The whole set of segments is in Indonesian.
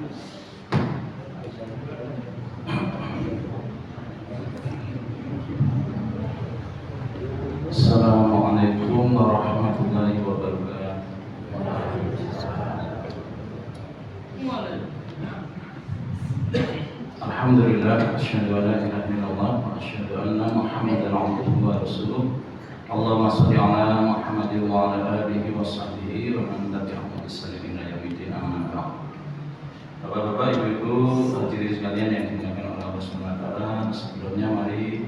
Assalamualaikum warahmatullahi wabarakatuh. Alhamdulillah, asyhadu an la ilaha illallah wa asyhadu anna Muhammadan abduhu wa rasuluh. Allahumma shalli ala Muhammadin wa ala alihi wa sahbihi wa man tabi'ahum bi ihsan ila yaumil amma ba'd. Bapak-bapak, ibu-ibu, hadirin sekalian yang dimuliakan oleh Allah Subhanahu wa taala, sebelumnya mari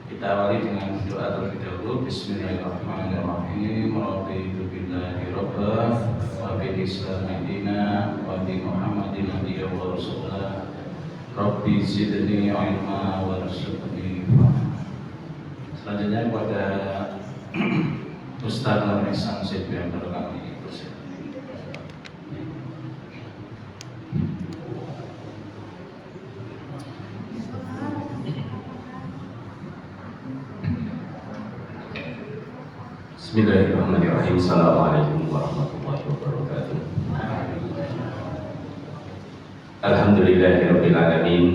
kita awali dengan doa terlebih dahulu. Bismillahirrahmanirrahim. Raditu billahi rabban wa bil islami dinan wa bi Muhammadin nabiyyan wa rasulah. Rabbi zidni ilma warzuqni fahma. Selanjutnya kepada Ustaz Nur Ihsan Siddiq yang kami persilakan. Bismillahirrahmanirrahim. Assalamualaikum warahmatullahi wabarakatuh. Alhamdulillahirabbil alamin,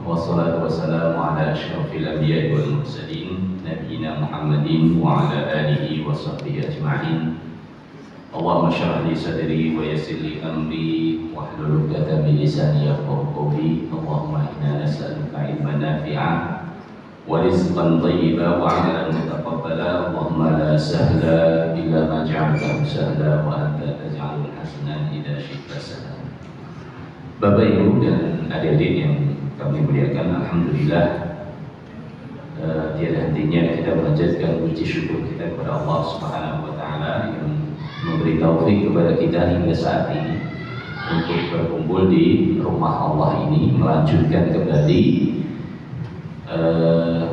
wassalatu wassalamu ala asyrafil anbiya'i wal mursalin, nabiyina Muhammadin wa ala alihi wa sahbihi ajma'in. Allahumma shrah li sadri wa yassir li amri wahlul 'uqdatam min lisani yafqahu qawli. Allahumma inna nas'aluka ilman nafi'an wa rizqan thayyiban wa 'amalan mutaqabbala. Allahumma la sahla illa ma ja'altahu sahla wa anta taj'alul hazna idza syi'ta sahla. Bapak, Ibu, dan adik-adik yang kami muliakan, alhamdulillah, tiada hentinya kita menjadikan puji syukur kita kepada Allah Subhanahu wa taala yang memberi taufik kepada kita hingga saat ini untuk berkumpul di rumah Allah ini, melanjutkan kembali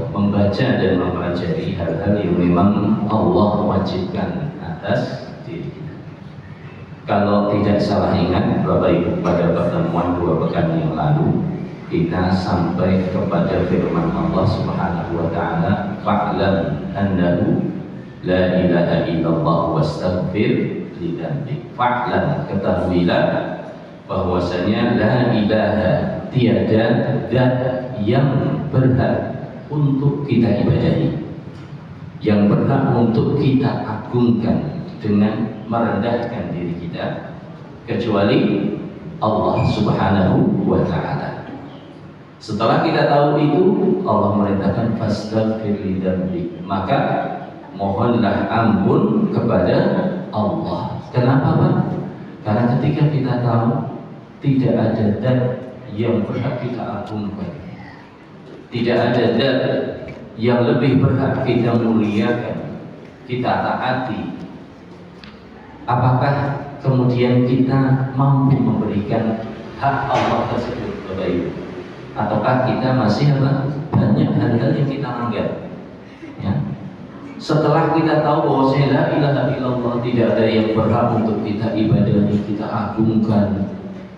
membaca dan mempelajari hal-hal yang memang Allah wajibkan atas diri kita. Kalau tidak salah ingat, Bapak Ibu, pada pertemuan 2 pekan yang lalu kita sampai kepada firman Allah Subhanahu wa taala, fa'lam annahu la ilaha illallah wastaghfir li dzambik. Fa'lam, ketahuilah bahwasanya la ilaha, tiada zat yang berhak untuk kita ibadahi, yang berhak untuk kita agungkan dengan merendahkan diri kita, kecuali Allah Subhanahu wa ta'ala. Setelah kita tahu itu, Allah merintahkan fastaghfir li dzambik, maka mohonlah ampun kepada Allah. Kenapa, Pak? Karena ketika kita tahu tidak ada zat yang berhak kita agungkan, tidak ada zat yang lebih berhak kita muliakan, kita taati, apakah kemudian kita mampu memberikan hak Allah tersebut, Bapak Ibu? Ataukah kita masih banyak hal-hal yang kita langgar? Ya. Setelah kita tahu bahwa la ilaha illallah, tidak ada yang berhak untuk kita ibadahi, kita agungkan,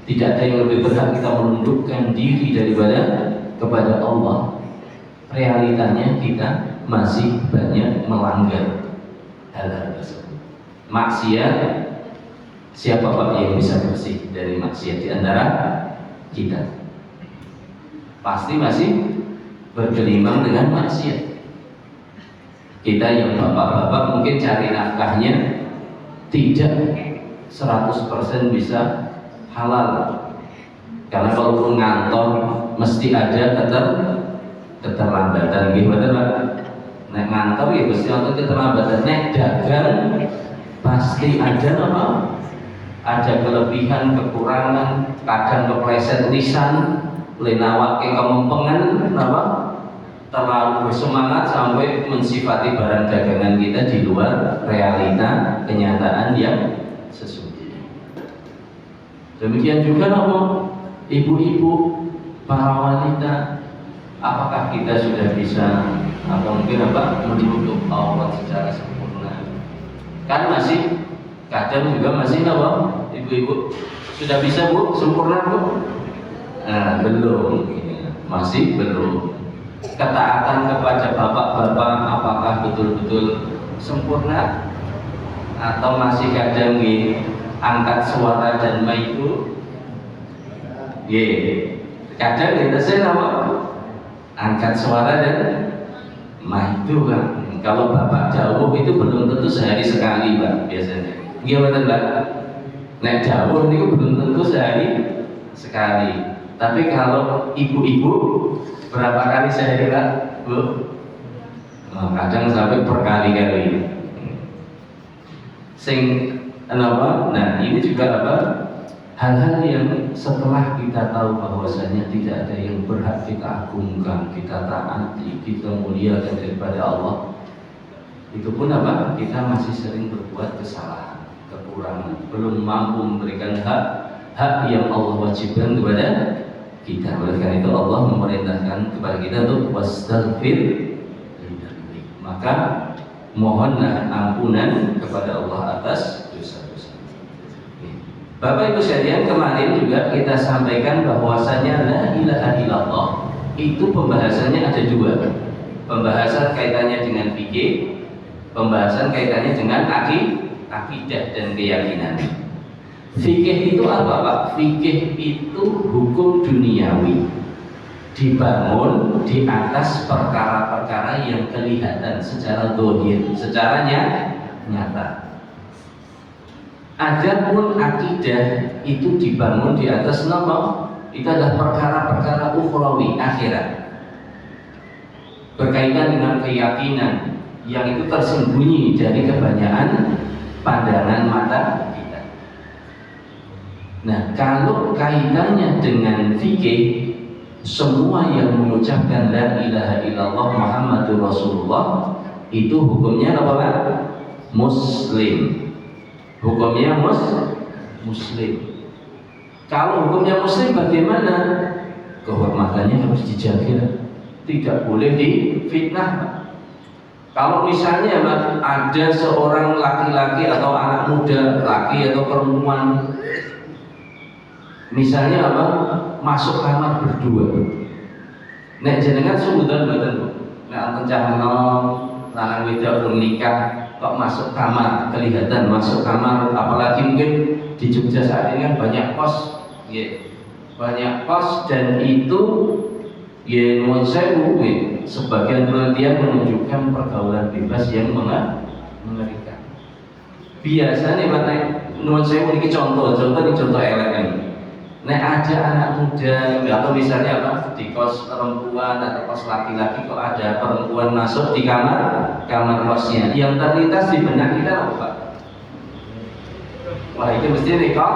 tidak ada yang lebih berhak kita menundukkan diri daripada kepada Allah, realitanya kita masih banyak melanggar hal-hal tersebut. Maksiat, siapa Pak yang bisa bersih dari maksiat di antara kita? Pasti masih bergelimang dengan maksiat. Kita yang bapak-bapak mungkin cari nafkahnya tidak 100% bisa halal, karena kalau ngantor mesti ada keterlambatan. Gimana Pak? Nek ngantor ya mesti ada keterlambatan. Nek dagang pasti ada apa? Ada kelebihan, kekurangan, kadang kepleset lisan, lenawake kemempengan, apa? Terlalu bersemangat sampai mensifati barang dagangan kita di luar realita kenyataan yang sesungguhnya. Demikian juga apa? Ibu-ibu, para wanita, apakah kita sudah bisa atau mungkin apa menutup aurat secara sempurna? Kan masih kadang juga masih apa? Ibu-ibu sudah bisa Bu sempurna Bu? Nah, belum, masih belum. Ketaatan kepada bapak-bapak apakah betul-betul sempurna atau masih kadang angkat suara dan maiku? Kadang kita apa? Angkat suara dan maju kan. Kalau bapak jauh itu belum tentu sehari sekali Pak biasanya. Gimana Pak? Nek jauh itu belum tentu sehari sekali. Tapi kalau ibu-ibu berapa kali sehari Pak? Bu? Kadang sampai berkali-kali. Nah ini juga apa? Hal-hal yang setelah kita tahu bahwasanya tidak ada yang berhak kita agungkan, kita taati, kita muliakan daripada Allah, itu pun apa? Kita masih sering berbuat kesalahan, kekurangan, belum mampu memberikan hak yang Allah wajibkan kepada kita. Oleh karena itu Allah memerintahkan kepada kita untuk wastaghfir, maka mohonlah ampunan kepada Allah atas dosa-dosa. Bapak Ibu sekalian, kemarin juga kita sampaikan bahwasanya la ilaha illallah itu pembahasannya ada dua. Pembahasan kaitannya dengan fikih, pembahasan kaitannya dengan akidah dan keyakinan. Fikih itu apa Pak? Fikih itu hukum duniawi, dibangun di atas perkara-perkara yang kelihatan secara zahir, secara nyata. Adapun akidah itu dibangun di atas nama, itu adalah perkara-perkara ukhrawi, akhirat, berkaitan dengan keyakinan yang itu tersembunyi dari kebanyakan pandangan mata kita. Nah, kalau kaitannya dengan fikih, semua yang mengucapkan la ilaha illallah Muhammadur Rasulullah itu hukumnya apa Pak? Muslim. Hukumnya muslim. Kalau hukumnya muslim bagaimana? Kehormatannya harus dijaga, tidak boleh difitnah. Kalau misalnya ada seorang laki-laki atau anak muda, laki atau perempuan, misalnya apa? Masuk kamar berdua. Nek jenengan sumudan mboten Bu. Nek anten cah enom, lanang wedok urung nikah kok masuk kamar, kelihatan masuk kamar, apalagi mungkin di Jogja saat ini kan banyak kos, banyak kos, dan itu nuwun sewu, sebagian penelitian menunjukkan pergaulan bebas yang mengerikan. Biasanya Pak, nuwun sewu ini contoh elek ini. Nek ada anak muda atau misalnya apa di kos perempuan atau kos laki-laki kok ada perempuan masuk di kamar kosnya, yang terlintas di benak kita apa Pak? Wah itu mesti nikah.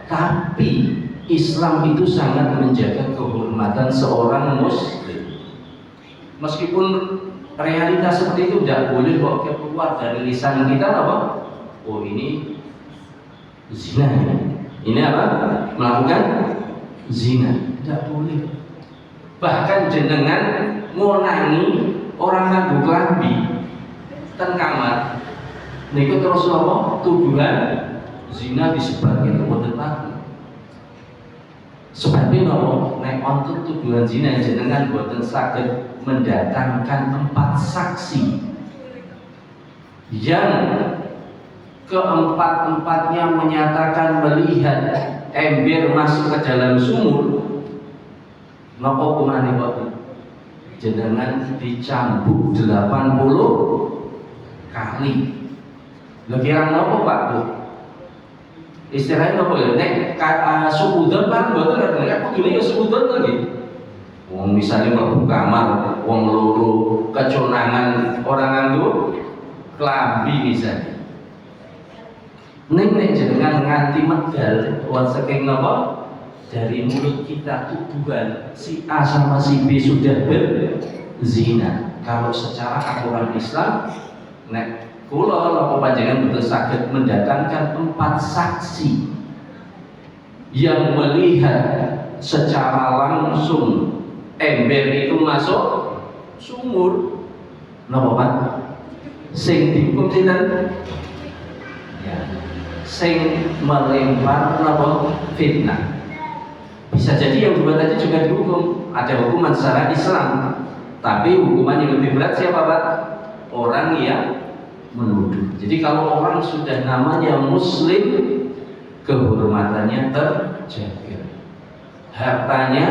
Tapi Islam itu sangat menjaga kehormatan seorang muslim. Meskipun realitas seperti itu tidak boleh kok keluar dari lisan kita apa? Oh ini zina. Ini apa? Melakukan zina. Tidak boleh. Bahkan jenengan ngonangi orang nganggo klambi ten kamar niku terus apa? Tuduhan zina disebarkan ke boten pati. Sebabnya nopo nek wonten tuduhan zina jenengan boten saged mendatangkan 4 saksi yang keempat-empatnya menyatakan melihat ember masuk ke dalam sumur, napa hukumane Pak? Jenengan dicambuk 80 kali. Lha kira napa Pak Bu? Istilahnya napa ya? Nek suudon Pak mboten ngerti, aku dene ya suudon lagi. Wong misalnya mlebu kamar, wong loro keconangan orang nganggo klambi misalnya. Nek jenengan nganti medal wan saking napa dari mulut kita tuduhan si A sama si B sudah berzina. Kalau secara aturan Islam nek kula napa panjenengan betul saged mendatangkan 4 saksi yang melihat secara langsung ember itu masuk sumur, napa Pak? Sing dihukum sinten? Ya. Sing melempar napa fitnah. Bisa jadi yang dua tadi juga dihukum, ada hukuman secara Islam, tapi hukuman yang lebih berat siapa Pak? Orang yang menuduh. Jadi kalau orang sudah namanya muslim, kehormatannya terjaga, hartanya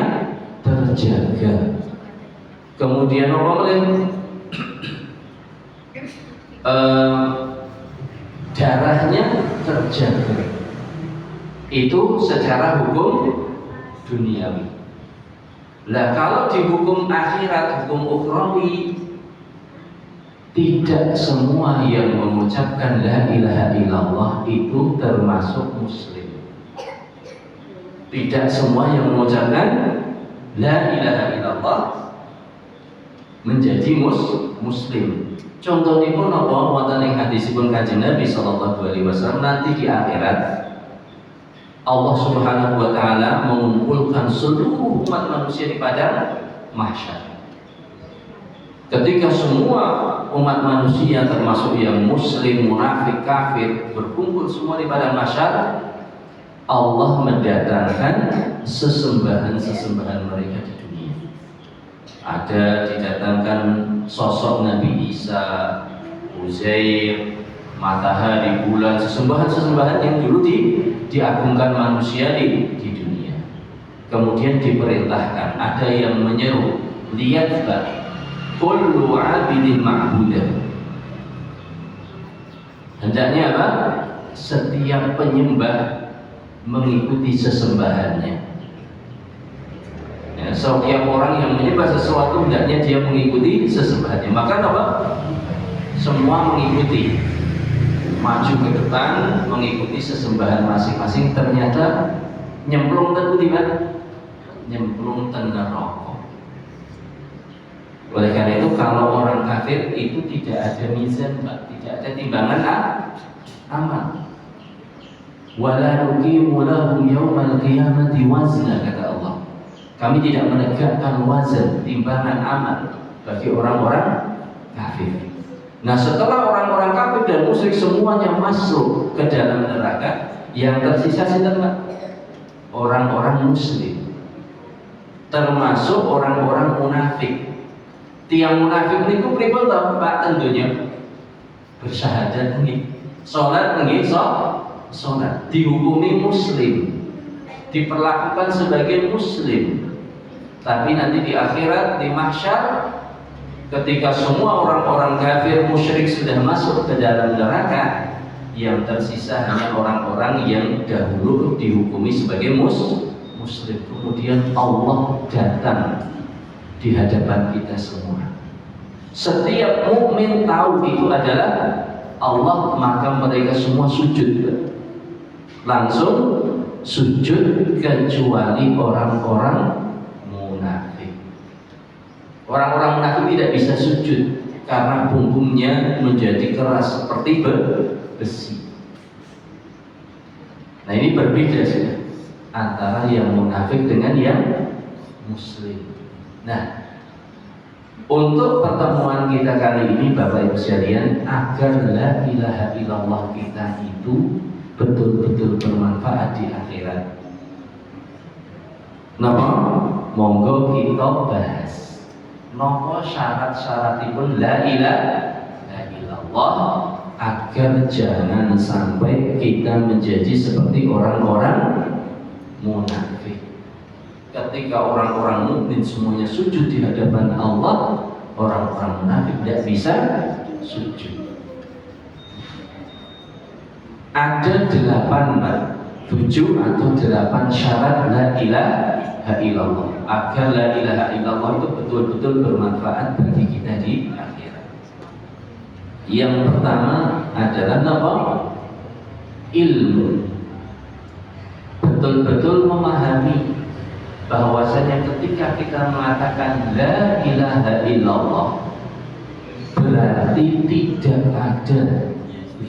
terjaga, kemudian apa lagi? Darahnya terjaga. Itu secara hukum duniawi. Lah kalau di hukum akhirat, hukum ukhrawi, tidak semua yang mengucapkan la ilaha illallah itu termasuk muslim. Tidak semua yang mengucapkan la ilaha illallah menjadi muslim. Contohnya pun apa? Wonten ing hadisipun Kanjeng Nabi sallallahu alaihi wasallam, nanti di akhirat Allah Subhanahu wa taala mengumpulkan seluruh umat manusia di padang mahsyar. Ketika semua umat manusia termasuk yang muslim, munafik, kafir berkumpul semua di padang mahsyar, Allah mendatangkan sesembahan-sesembahan mereka di dunia. Ada didatangkan sosok Nabi Isa, Uzair, matahari, bulan, sesembahan-sesembahan yang dulu diagungkan manusia di dunia. Kemudian diperintahkan, ada yang menyeru, lihatlah kullu abidin ma'budah. Hendaknya apa? Setiap penyembah mengikuti sesembahannya. Ya, setiap orang yang menyembah sesuatu hendaknya dia mengikuti sesembahannya. Maka apa? Semua mengikuti, maju ke depan mengikuti sesembahan masing-masing. Ternyata nyemplung tentu tidak, nyemplung tengah rokok. Oleh karena itu kalau orang kafir itu tidak ada mizan, tidak ada timbangan amal. Wala nuqimu lahum yaumal qiyamati wazna, kata Allah. Kami tidak menegakkan wazan, timbangan amal bagi orang-orang kafir. Nah, setelah orang-orang kafir dan musyrik semuanya masuk ke dalam neraka, yang tersisa adalah orang-orang muslim, termasuk orang-orang munafik. Tiang munafik niku pripun ta Pak? Tentunya bersyahadat nggih, salat nggih, salat, dihukumi muslim, diperlakukan sebagai muslim. Tapi nanti di akhirat, di mahsyar, ketika semua orang-orang kafir musyrik sudah masuk ke dalam neraka, yang tersisa hanya orang-orang yang dahulu dihukumi sebagai muslim. Kemudian Allah datang di hadapan kita semua. Setiap mukmin tahu itu adalah Allah, maka mereka semua sujud, langsung sujud, kecuali orang-orang munafik. Orang-orang munafik tidak bisa sujud karena punggungnya menjadi keras seperti besi. Nah, ini berbeda sih antara yang munafik dengan yang muslim. Nah, untuk pertemuan kita kali ini Bapak Ibu sekalian, agar la ilaha illallah kita itu betul-betul bermanfaat di akhirat. Napa? Monggo kita bahas. Napa syarat-syaratipun la ilaha illallah agar jangan sampai kita menjadi seperti orang-orang munafik. Ketika orang-orang mukmin semuanya sujud di hadapan Allah, orang-orang munafik tidak bisa sujud. Ada 7 atau 8 syarat la ilaha illallah agar la ilaha illallah itu betul-betul bermanfaat bagi kita di akhirat. Yang pertama adalah apa? Ilmu. Betul-betul memahami bahwasanya ketika kita mengatakan la ilaha illallah, berarti tidak ada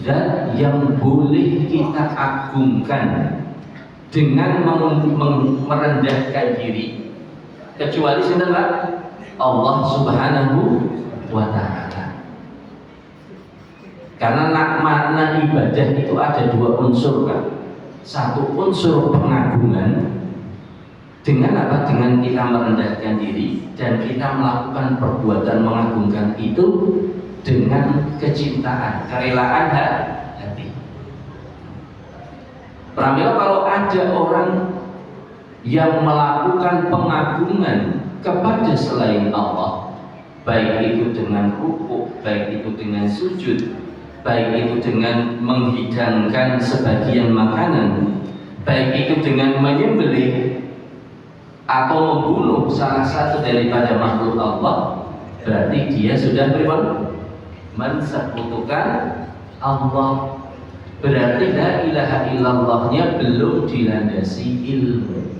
zat yang boleh kita agungkan dengan merendahkan diri kecuali siapa? Allah Subhanahu wa ta'ala. Karena makna ibadah itu ada 2 unsur kan. Satu unsur pengagungan, dengan apa? Dengan kita merendahkan diri dan kita melakukan perbuatan mengagungkan itu dengan kecintaan, kerelaan hati. Pramila kalau ada orang yang melakukan pengagungan kepada selain Allah, baik itu dengan rukuk, baik itu dengan sujud, baik itu dengan menghidangkan sebagian makanan, baik itu dengan menyembelih atau membunuh salah satu daripada makhluk Allah, berarti dia sudah mensekutukan Allah. Berarti la ilaha illallahnya belum dilandasi ilmu.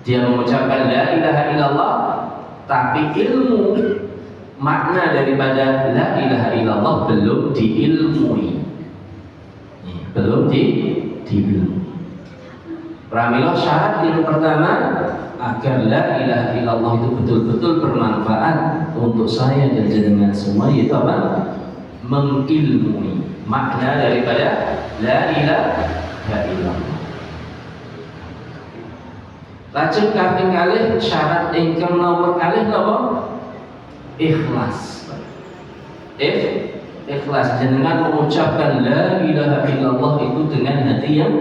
Dia mengucapkan la ilaha illallah, tapi ilmu makna daripada la ilaha illallah belum diilmui, belum diilmui. Pramila syarat yang pertama agar la ilaha illallah itu betul-betul bermanfaat untuk saya dan jenengan semua, yaitu apa? Mengilmui makna daripada la ilaha illallah. Lajeng kaping kalih syarat ingkang nomor kalih napa? Ikhlas. Ikhlas, jenengan mengucapkan la ilaha illallah itu dengan hati yang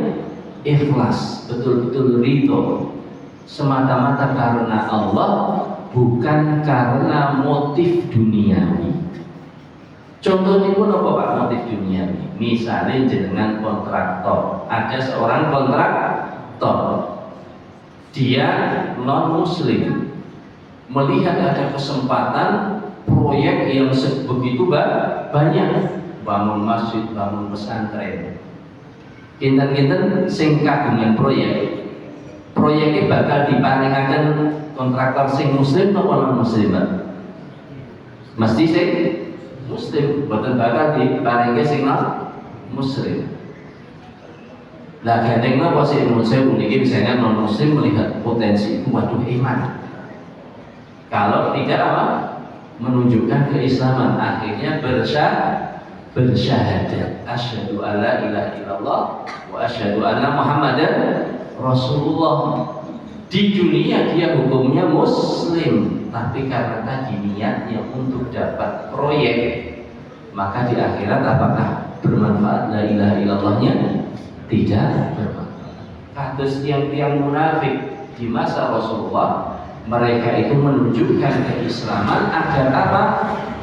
ikhlas, betul-betul ridho, semata-mata karena Allah, bukan karena motif duniawi. Contohnya pun apa Pak motif duniawi? Misalnya jenengan kontraktor, ada seorang kontraktor, dia non muslim, melihat ada kesempatan proyek yang begitu banyak, bangun masjid, bangun pesantren, kinten-kinten sing kagungan proyeknya bakal diparingaken kontraktor sing muslim atau non muslim, Pak? Mesti sing muslim, boten bakal diparingi sing non muslim. Lah gandeng napa sih muslim niki misalnya non muslim melihat potensi itu, waduh iman. Kalau tidak apa? Menunjukkan keislaman, akhirnya bersyahadat asyhadu alla ilaha illallah wa asyhadu anna muhammadan rasulullah. Di dunia dia hukumnya muslim, tapi karena tadi niatnya untuk dapat proyek, maka di akhirat apakah bermanfaat la ilaha illallahnya? Tidak bermanfaat. Kados tiang-tiang munafik di masa Rasulullah, mereka itu menunjukkan keislaman agar apa?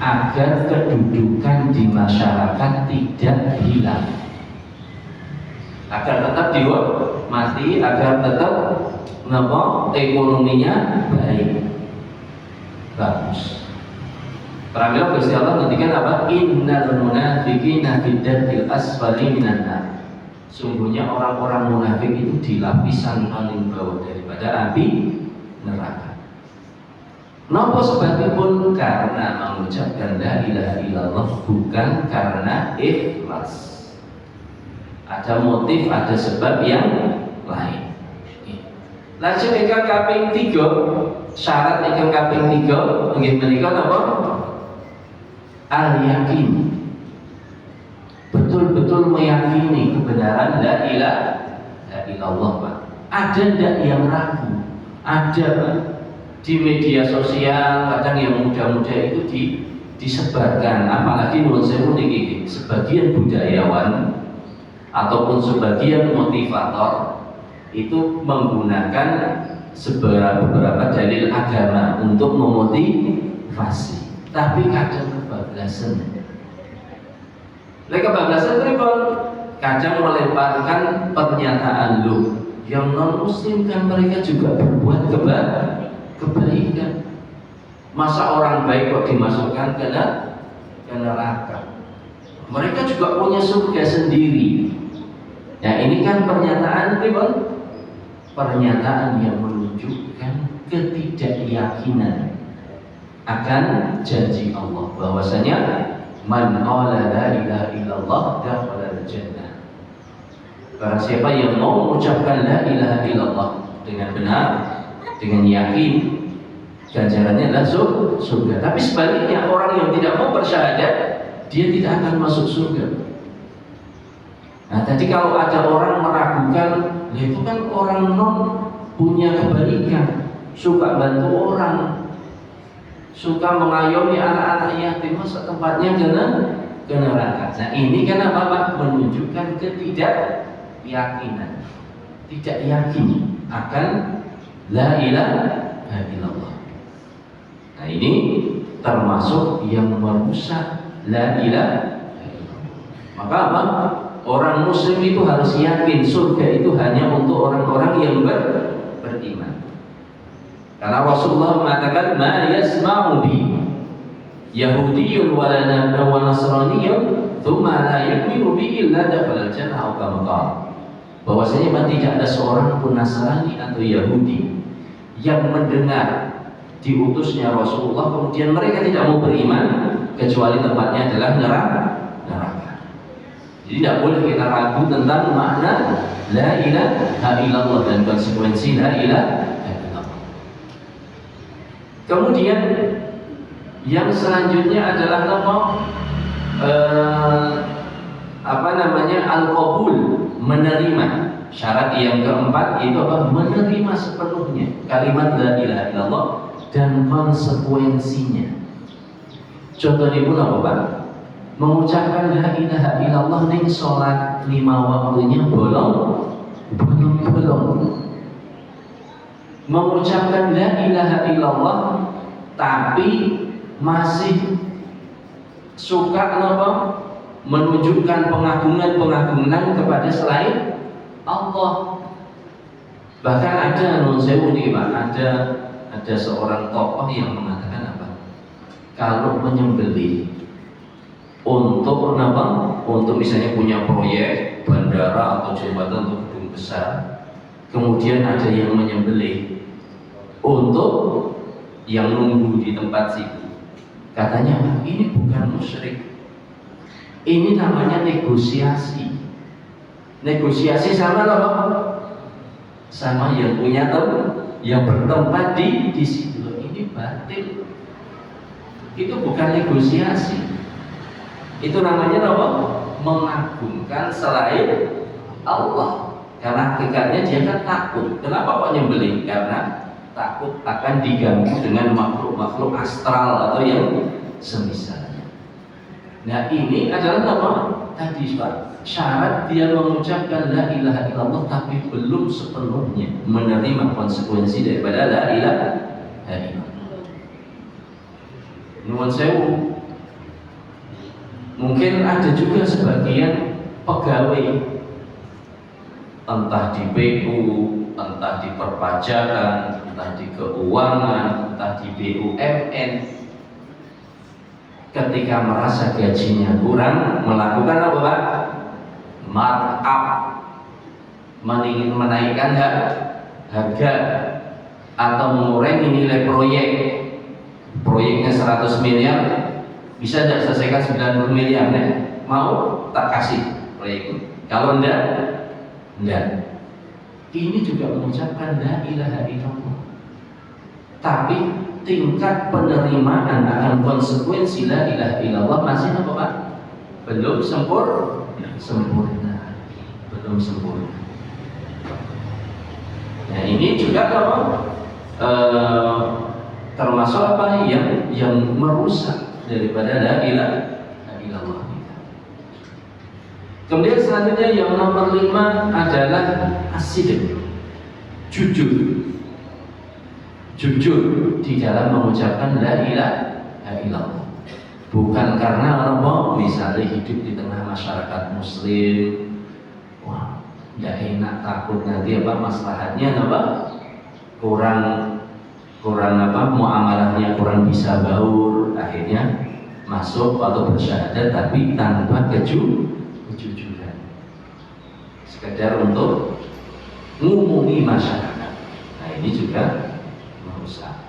Agar kedudukan di masyarakat tidak hilang, agar tetap dihormati, agar tetap ekonominya baik, bagus. Pramila Gusti Allah ngendikan apa? Innal munafiqina fid darkil asfali minan nar. Sungguhnya orang-orang munafik itu di lapisan paling bawah daripada api neraka. Napa sebabipun? Karena mengucapkan la ilaha illallah bukan karena ikhlas. Ada motif, ada sebab yang lain. Lajeng ingkang kaping 3, syarat ingkang kaping 3 nggih menika napa? Al-yakin. Betul-betul meyakini kebenaran la ilaha illallah, Pak. Ada ndak yang ragu? Ada, Pak. Di media sosial kadang yang muda-muda itu disebarkan, apalagi nuwun sewu niki sebagian budayawan ataupun sebagian motivator itu menggunakan beberapa dalil agama untuk memotivasi, tapi kadang kebablasan. Kebablasan pripun? Kadang melemparkan pernyataan lu yang non muslim kan mereka juga berbuat kebaikan. Masa orang baik kok dimasukkan ke neraka? Mereka juga punya surga sendiri. Nah ini kan pernyataan pripun? Pernyataan yang menunjukkan ketidakyakinan akan janji Allah bahwasanya man qala la ilaha illallah dakhala al-jannah. Barang siapa yang mau mengucapkan la ilaha illallah dengan benar, dengan yakin, ganjarannya adalah surga. Tapi sebaliknya, orang yang tidak mau bersyahadat, dia tidak akan masuk surga. Nah, tadi kalau ada orang meragukan, itu kan orang non punya kebaikan, suka bantu orang, suka mengayomi anak-anak yatim, masa tempatnya ke neraka. Nah ini kan apa Pak? Menunjukkan keyakinan, tidak yakin akan la ilaha illallah. Nah, ini termasuk yang merusak la ilaha illallah. Maka apa? Orang muslim itu harus yakin surga itu hanya untuk orang-orang yang beriman. Karena Rasulullah mengatakan ma yasma'u bi Yahudiyyun wa Nasraniyyun thumma la yu'minu bi illa dakhala al-jannah aw kama qala. Bahwasanya tidak ada seorang pun Nasrani atau Yahudi yang mendengar diutusnya Rasulullah kemudian mereka tidak mau beriman kecuali tempatnya adalah neraka. Jadi tidak boleh kita ragu tentang makna la ilaha illallah dan konsekuensi la ilaha illallah. Kemudian yang selanjutnya adalah al-qabul, menerima. Syarat yang keempat itu apa? Menerima sepenuhnya kalimat la ilaha illallah dan konsekuensinya. Contohnya pun apa, Pak? Mengucapkan la ilaha illallah ning salat 5 waktunya bolong. Mengucapkan la ilaha illallah tapi masih suka menunjukkan pengagungan kepada selain Allah. Bahkan ada ada seorang tokoh yang mengatakan apa? Kalau menyembelih untuk misalnya punya proyek bandara atau jembatan untuk gedung besar, kemudian ada yang menyembelih untuk yang nunggu di tempat situ, katanya ini bukan musyrik, ini namanya negosiasi sama apa? Sama yang punya yang bertempat di situ. Ini batil, itu bukan negosiasi, itu namanya apa? Mengagungkan selain Allah. Karena hakikatnya dia kan takut. Kenapa kok nyembelih? Karena takut akan diganggu dengan makhluk-makhluk astral atau yang semisalnya. Nah, ini adalah apa? Tadi Pak, syarat dia mengucapkan la ilaha illallah tapi belum sepenuhnya menerima konsekuensi daripada la ilaha illallah. Nuwun sewu. Mungkin ada juga sebagian pegawai, entah di PU, entah di perpajakan, entah di keuangan, entah di BUMN, ketika merasa gajinya kurang, melakukan apa, Pak? Markup, menaikkan harga atau mengurangi nilai proyeknya 100 miliar, bisa tidak selesaikan 90 miliar, mau tak kasih proyek itu. Kalau enggak. Ini juga mengucapkan la ilaha illallah, tapi tingkat penerimaan akan konsekuensi la ilaha illallah masih apa, Pak? Belum sempurna. Nah, ini juga apa? Termasuk apa yang merusak daripada la ilaha illallah. Kemudian selanjutnya yang nomor 5 adalah as-sidq, jujur di dalam mengucapkan la ilaha illallah. Bukan karena apa, misalnya hidup di tengah masyarakat muslim, wah, tidak enak, takut nanti maslahatnya kurang muamalahnya kurang bisa baur, akhirnya masuk atau bersyahadat tapi tanpa kejujuran, sekedar untuk ngumumi masyarakat. Nah, ini juga merusak.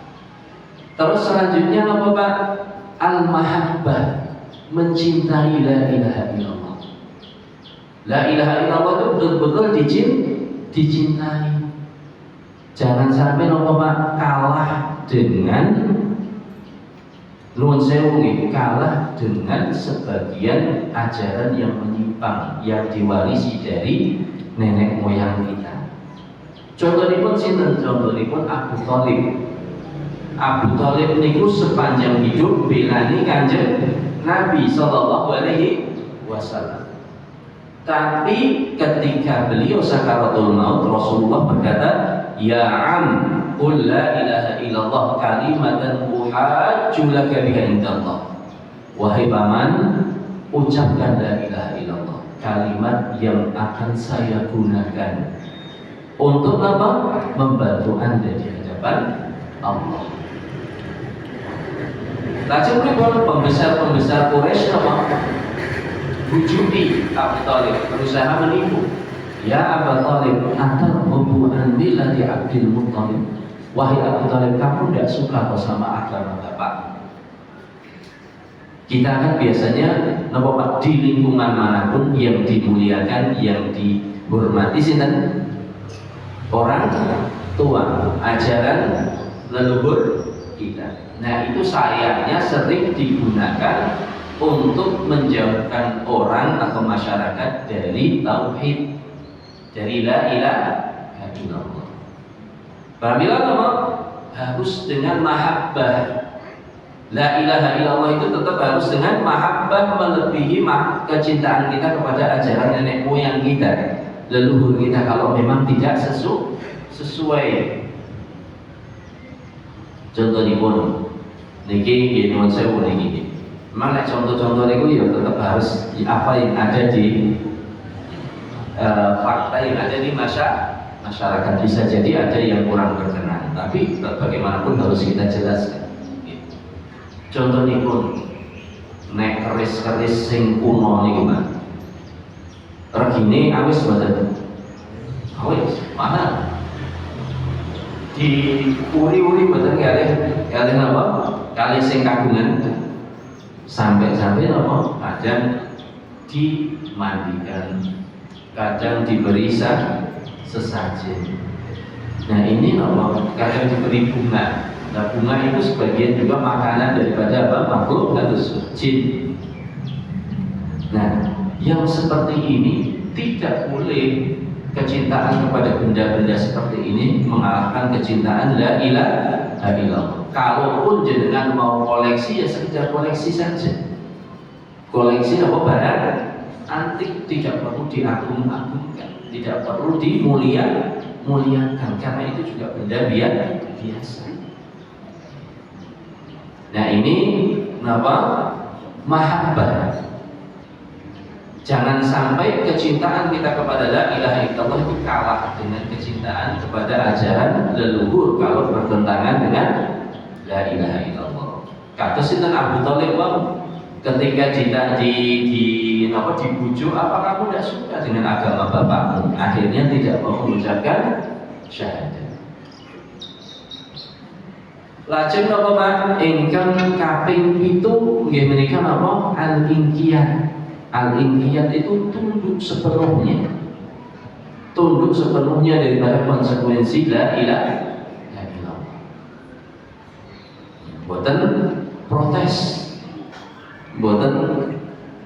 Terus selanjutnya apa, Pak? Al-mahabbah, mencintai la ilaha illallah. La ilaha illallah itu betul-betul dicintai. Jangan sampai Pak kalah dengan kalah dengan sebagian ajaran yang menyimpang yang diwarisi dari nenek moyang kita. Contohipun sinten? Contohipun Abu Thalib. Abu Thalib niku sepanjang hidup belani Kanjeng Nabi sallallahu alaihi wasallam. Tapi ketika beliau sakaratul maut, Rasulullah berkata, "Ya am, qul la ilaha illallah kalimatan uhajju laka biha indallah." Wahai paman, ucapkan la ilaha illallah, kalimat yang akan saya gunakan untuk apa? Membantu Anda di hadapan Allah. Lajeng pripun pembesar Quraisy apa? Bujudi Abu Thalib berusaha menipu. Ya Abu Thalib, atarghabu an millati Abdul Muttalib. Wahai Abu Thalib, kamu tidak suka sama agama bapak. Kita kan biasanya di lingkungan manapun yang dimuliakan, yang dihormati sinten? Orang tua, ajaran leluhur kita. Nah, itu sayangnya sering digunakan untuk menjauhkan orang atau masyarakat dari tauhid, dari la ilaha illallah. Apabila harus dengan mahabbah. La ilaha illallah itu tetap harus dengan mahabbah, melebihi kecintaan kita kepada ajaran nenek moyang kita, leluhur kita, kalau memang tidak sesuai. Contohnya pun niki nggih nuwun sewu niki. Memang contoh-contoh itu ya tetap harus apa yang ada di fakta yang ada di masyarakat. Bisa jadi ada yang kurang berkenan, tapi bagaimanapun harus kita jelaskan. Contohnya pun nek keris-keris sing kuno niku Mas. Regine awis mboten? Awis, mahal. Di uri-uri mboten kalih apa? Kalih sing kagungan. Sampai-sampai apa? Kadang dimandikan, kadang diberi sesajen. Nah ini apa? Kadang diberi bunga. Nah bunga itu sebagian juga makanan daripada apa? Makhluk halus, jin. Nah yang seperti ini tidak boleh. Kecintaan kepada benda-benda seperti ini mengalahkan kecintaan la ilaha illallah. Kalaupun jenengan mau koleksi ya sekedar koleksi saja. Koleksi apa? Barang antik, tidak perlu diagung-agungkan, tidak perlu dimuliakan, karena itu juga benda biasa. Nah ini apa? Mahabbah. Jangan sampai kecintaan kita kepada la ilaha illallah itu kalah dengan kecintaan kepada ajaran leluhur kalau bertentangan dengan la ilaha illallah. Kados sinten Abu Thalib ketika dibujuk, apa kamu tidak suka dengan agama bapakmu? Akhirnya tidak mau mengucapkan syahadat. Lajeng napa Pak? Ingkang kaping 7 nggih menika napa? Al-inqiyad. Al-inqiyad itu tunduk sepenuhnya daripada konsekuensi la ilaha illallah. Boten protes, boten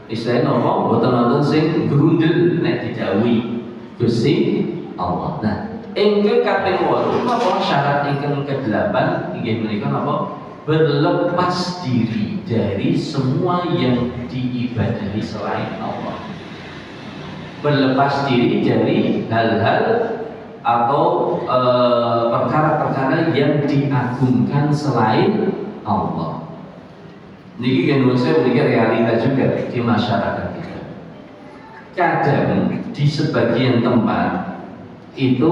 istilahnya apa? Boten wonten sing grundel nek didhawuhi Gusti Allah. Nah, ingkang kaping 8 napa syarat ingkang ke-8 inggih menika napa? Berlepas diri dari semua yang diibadahi selain Allah. Berlepas diri dari hal-hal atau perkara-perkara yang diagungkan selain Allah. Niki kan saya berikan realita juga di masyarakat kita. Kadang di sebagian tempat itu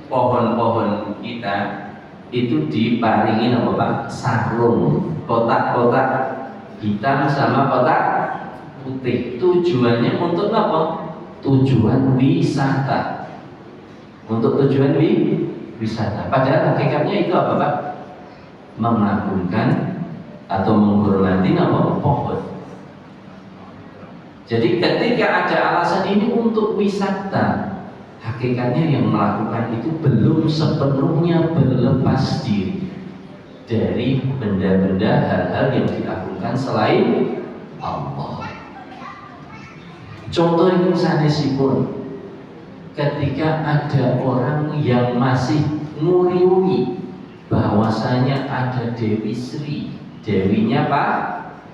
pohon-pohon kita itu diparingi apa Pak? Sarung, kotak-kotak hitam sama kotak putih. Tujuannya untuk apa? Tujuan wisata. Untuk tujuan wisata. Padahal hakikatnya itu apa Pak? Mengagungkan atau menghormati apa? Pohon. Jadi ketika ada alasan ini untuk wisata, hakikatnya yang melakukan itu belum sepenuhnya berlepas diri dari benda-benda hal-hal yang diagungkan selain Allah. Contoh yang sanesipun, ketika ada orang yang masih nguri-uri bahwasanya ada Dewi Sri, dewinya Pak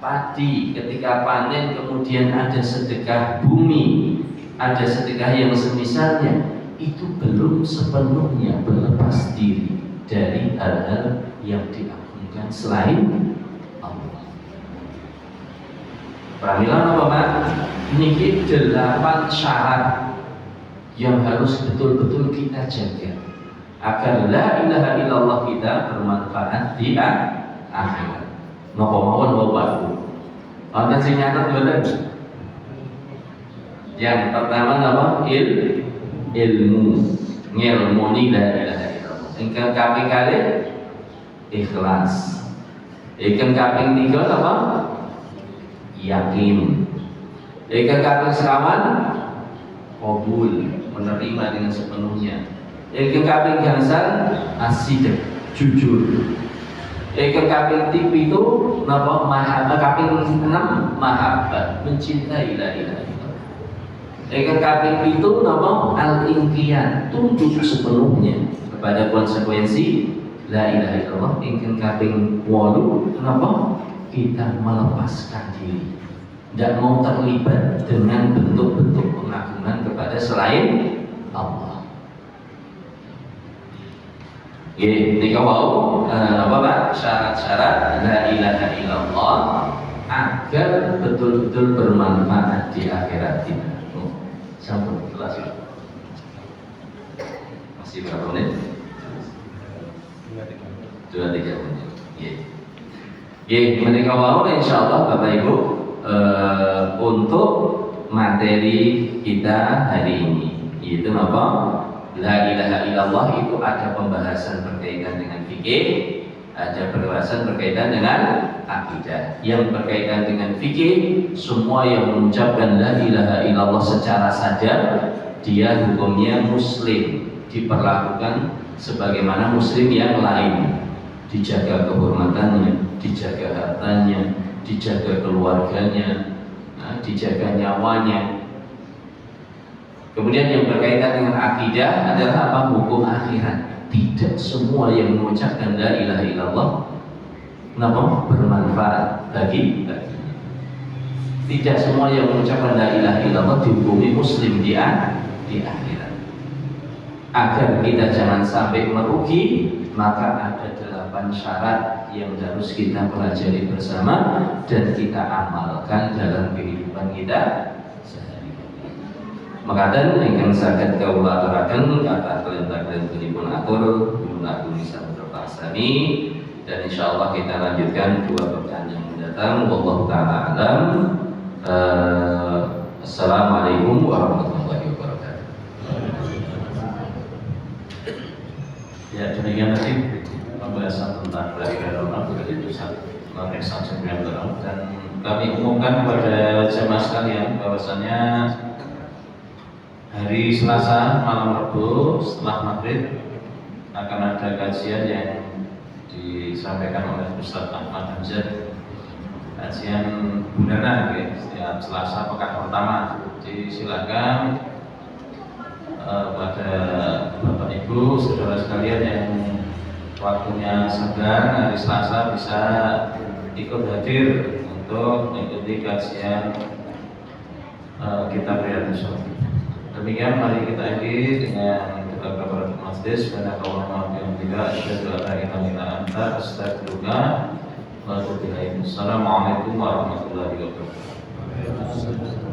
padi, ketika panen kemudian ada sedekah bumi, ada sedekah yang semisalnya, itu belum sepenuhnya berlepas diri dari hal-hal yang diagungkan selain Allah. Pramila apa Pak? Niki 8 syarat yang harus betul-betul kita jaga agar la ilaha illallah kita bermanfaat di akhirat. Napa mawon Bapak? Wonten sing nyatet mboten? Yang pertama apa? Ilmu. Ngilmuni la ilaha illallah. Ingkang kaping kalih ikhlas. Ingkang kaping 3 apa? Yakin. Ingkang kaping sekawan qabul, menerima dengan sepenuhnya. Ingkang kaping gangsal as-sidq, jujur. Ingkang kaping 7 napa mahabbah, kaping 6 mahabbah, mencintai la ilaha illallah. Ingkang kaping 7 napa al-inqiyad, tunduk sepenuhnya kepada konsekuensi la ilaha illallah. Ingkang kaping 8 napa kita melepaskan diri, tidak mau terlibat dengan bentuk-bentuk pengagungan kepada selain Allah. Ini kau apa Pak? Syarat-syarat la ilaha illallah agar betul-betul bermanfaat di akhirat kita. Sampun jelas ya? Masih berapa menit? 2-3 menit. Menika wau insyaallah Bapak Ibu untuk materi kita hari ini, yaitu apa? La ilaha illallah itu ada pembahasan berkaitan dengan fikih, ada pembahasan berkaitan dengan akidah. Yang berkaitan dengan fikih, semua yang mengucapkan la ilaha illallah secara sadar, dia hukumnya muslim, diperlakukan sebagaimana muslim yang lain. Dijaga kehormatannya, dijaga hartanya, dijaga keluarganya, dijaga nyawanya. Kemudian yang berkaitan dengan akidah adalah apa? Hukum akhirat. Tidak semua yang mengucapkan la ilaha illallah bermanfaat bagi. Tidak semua yang mengucapkan la ilaha illallah dihukumi muslim di akhirat. Agar kita jangan sampai merugi, maka ada 8 syarat yang harus kita pelajari bersama dan kita amalkan dalam kehidupan kita sehari-hari. Maka ingkang saged kawula aturaken kata kalian punipun atur nyuwun agung sampun parsani, dan insyaallah kita lanjutkan 2 pekan yang mendatang. Wallahu taala alam. Assalamualaikum warahmatullahi wabarakatuh. Ya, demikian tadi pembahasan tentang la ilaha illallah dari Ustaz Mahesa Jami'ul, dan kami umumkan kepada jemaah sekalian bahwasanya hari Selasa malam Rabu setelah maghrib akan ada kajian yang disampaikan oleh Ustaz Ahmad Hamzah, kajian bulanan setiap Selasa pekan pertama. Jadi silakan pada Bapak Ibu saudara sekalian yang waktunya senggang hari Selasa bisa ikut hadir untuk mengikuti kajian kitab Riyadhus Shalihin. Demikian mari kita akhiri dengan doa kepada majelis. Asyhadu an la ilaha illa anta astaghfiruka wa atubu ilaik. Assalamualaikum warahmatullahi wabarakatuh.